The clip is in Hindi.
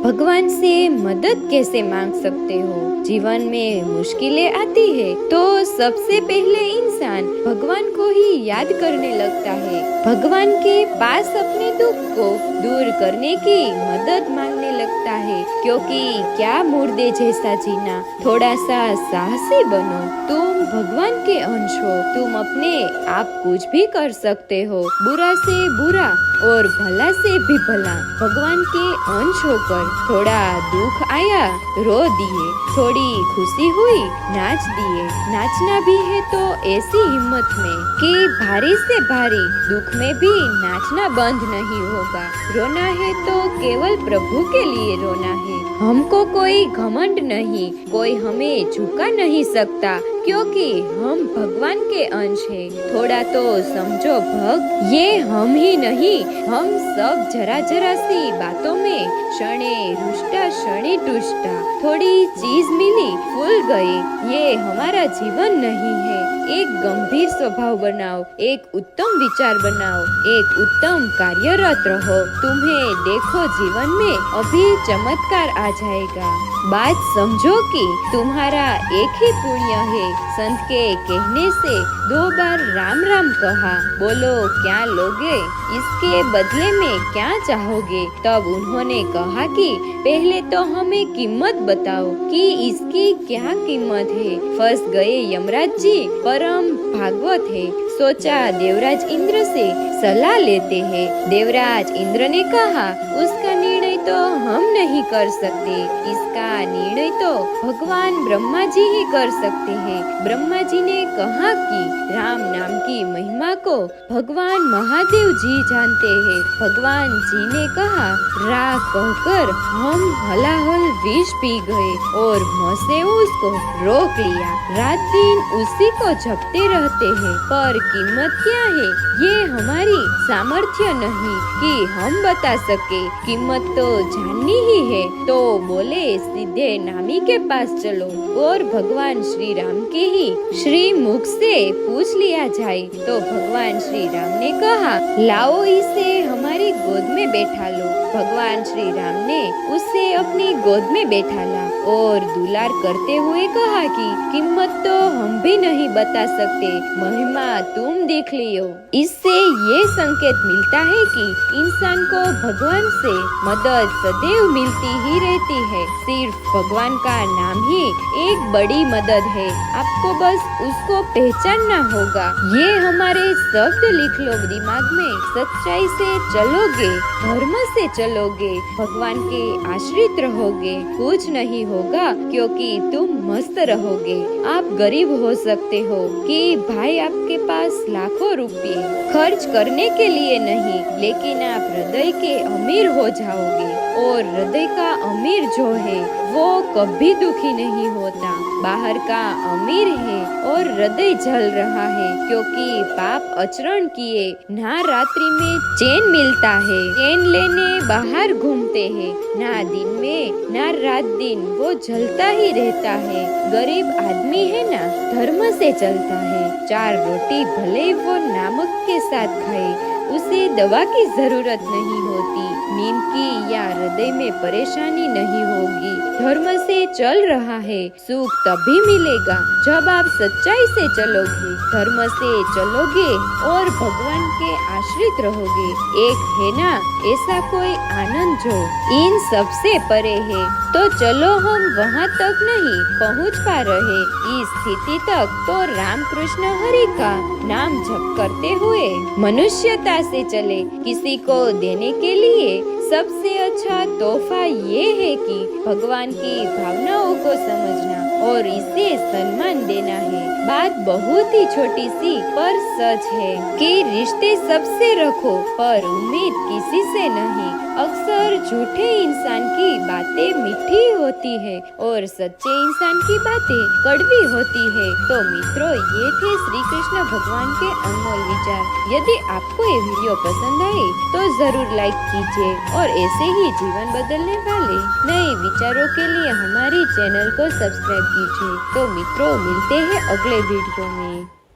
भगवान से मदद कैसे मांग सकते हो? जीवन में मुश्किलें आती है तो सबसे पहले इंसान भगवान को ही याद करने लगता है। भगवान के पास अपने दुख को दूर करने की मदद मांगने लगता है, क्योंकि क्या मुर्दे जैसा जीना। थोड़ा सा साहसी बनो, तुम भगवान के अंश हो। तुम अपने आप कुछ भी कर सकते हो, बुरा से बुरा और भला से भी भला। भगवान के अंश होकर थोड़ा दुख आया रो दिए, थोड़ी खुशी हुई नाच दिए। नाचना भी है तो ऐसी हिम्मत में कि भारी से भारी दुख में भी नाचना बंद नहीं होगा। रोना है तो केवल प्रभु के लिए रोना है। हमको कोई घमंड नहीं, कोई हमें झुका नहीं सकता, क्योंकि हम भगवान के अंश हैं। थोड़ा तो समझो भक्त, ये हम ही नहीं, हम सब जरा जरा सी बातों में क्षणे रुष्टा क्षणे टुष्टा। थोड़ी चीज मिली फूल गए, ये हमारा जीवन नहीं है। एक गंभीर स्वभाव बनाओ, एक उत्तम विचार बनाओ, एक उत्तम कार्यरत रहो। तुम्हें देखो जीवन में अभी चमत्कार आ जाएगा। बात समझो कि तुम्हारा एक ही पुण्य है। संत के कहने से 2 बार राम राम कहा, बोलो क्या लोगे, इसके बदले में क्या चाहोगे? तब उन्होंने कहा कि पहले तो हमें कीमत बताओ कि इसकी क्या कीमत है। फंस गए यमराज जी, परम भागवत है। सोचा देवराज इंद्र से सलाह लेते हैं। देवराज इंद्र ने कहा, उसका निर्णय तो हम नहीं कर सकते, इसका निर्णय तो भगवान ब्रह्मा जी ही कर सकते हैं। ब्रह्मा जी ने कहा कि राम नाम की महिमा को भगवान महादेव जी जानते हैं। भगवान जी ने कहा, रा कहकर हम हलाहल विष पी गए और मुंह से उसको रोक लिया। रात दिन उसी को जपते रहते हैं, पर कीमत क्या है ये हमारी सामर्थ्य नहीं कि हम बता सके। कीमत तो जाननी ही है। तो बोले सीधे नामी के पास चलो और भगवान श्री राम के ही श्री मुख से पूछ लिया जाए। तो भगवान श्री राम ने कहा, लाओ इसे हमारी गोद में बैठा लो। भगवान श्री राम ने उसे अपनी गोद में बैठा ला और दुलार करते हुए कहा कि कीमत तो हम भी नहीं बता सकते, महिमा तुम देख लियो। इससे ये संकेत मिलता है कि इंसान को भगवान से मदद सदैव मिलती ही रहती है। सिर्फ भगवान का नाम ही एक बड़ी मदद है। आपको बस उसको पहचानना होगा। ये हमारे शब्द लिख लो दिमाग में। सच्चाई से चलोगे, धर्म से चलोगे, भगवान के आश्रित रहोगे, कुछ नहीं होगा, क्योंकि तुम मस्त रहोगे। आप गरीब हो सकते हो कि भाई आपके पास लाखों रुपए खर्च करने के लिए नहीं, लेकिन आप हृदय के अमीर हो जाओगे। और हृदय का अमीर जो है वो कभी दुखी नहीं होता। बाहर का अमीर है और हृदय जल रहा है, क्योंकि पाप आचरण किए ना रात्रि में चैन मिलता है। चैन लेने बाहर घूमते हैं, ना दिन में ना रात दिन वो जलता ही रहता है। गरीब आदमी है ना, धर्म से चलता है। 4 रोटी भले वो नमक के साथ खाए, उसे दवा की जरूरत नहीं होती। नींद की या हृदय में परेशानी नहीं होगी। धर्म से चल रहा है, सुख तभी मिलेगा जब आप सच्चाई से चलोगे, धर्म से चलोगे और भगवान के आश्रित रहोगे। एक है ना ऐसा कोई आनंद जो इन सबसे परे है। तो चलो हम वहाँ तक नहीं पहुँच पा रहे, इस स्थिति तक तो राम कृष्ण हरि का नाम जप करते हुए मनुष्यता से चले। किसी को देने के लिए सबसे अच्छा तोहफा ये है कि भगवान की भावनाओं को समझना और इसे सम्मान देना है। बात बहुत ही छोटी सी पर सच है कि रिश्ते सबसे रखो पर उम्मीद किसी से नहीं। अक्सर झूठे इंसान की बातें मीठी होती है और सच्चे इंसान की बातें कड़वी होती है। तो मित्रों, ये थे श्री कृष्ण भगवान के अनमोल विचार। यदि आपको ये वीडियो पसंद आए तो जरूर लाइक कीजिए और ऐसे ही जीवन बदलने वाले नए विचारों के लिए हमारी चैनल को सब्सक्राइब कीजिए। तो मित्रों, मिलते हैं अगले वीडियो में।